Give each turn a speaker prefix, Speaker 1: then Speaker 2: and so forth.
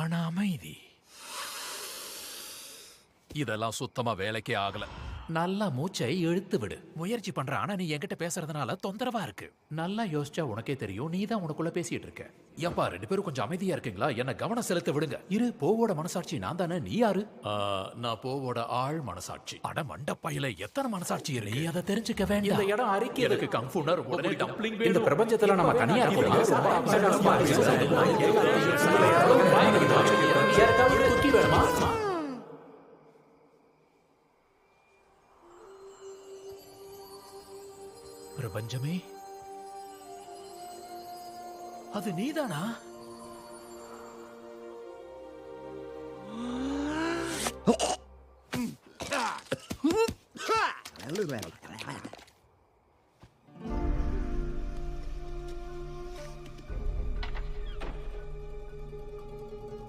Speaker 1: ஆனா அமைதி. இதெல்லாம் சுத்தமா வேலைக்கே ஆகல.
Speaker 2: நல்லா மூச்சை இழுத்து விடு.
Speaker 1: முயற்சி பண்ற, ஆனா நீ என்கிட்ட பேசுறதுனால தொந்தரவா இருக்கு.
Speaker 2: நல்லா யோசிச்சா உனக்கே தெரியும், நீ தான் உனக்குள்ள பேசிட்டு இருக்க.
Speaker 1: ஏப்பா 2 பேரும் கொஞ்சம் அமைதியா இருக்கீங்களா? என்ன கவனம் செலுத்த விடுங்க.
Speaker 2: இரு, போவோட மனசாட்சி நான் தானே, நீ யாரு?
Speaker 1: நான் போவோட ஆள் மனசாட்சி. அட மண்டப்பையில எத்தனை மனசாட்சி
Speaker 2: நீ
Speaker 1: இருக்கு?
Speaker 2: அதை தெரிஞ்சுக்க
Speaker 1: இந்த
Speaker 2: வேண்டாம்.
Speaker 1: இடம் அறிக்கை எனக்கு கங்ஃபுனா உடனே டம்ப்ளிங்
Speaker 2: இந்த
Speaker 1: வேணும்.
Speaker 2: பிரபஞ்சத்துல நம்ம தனியா இருக்கோம். குக்கி வேணுமா?
Speaker 1: பிரபஞ்சமே, அது நீதானா?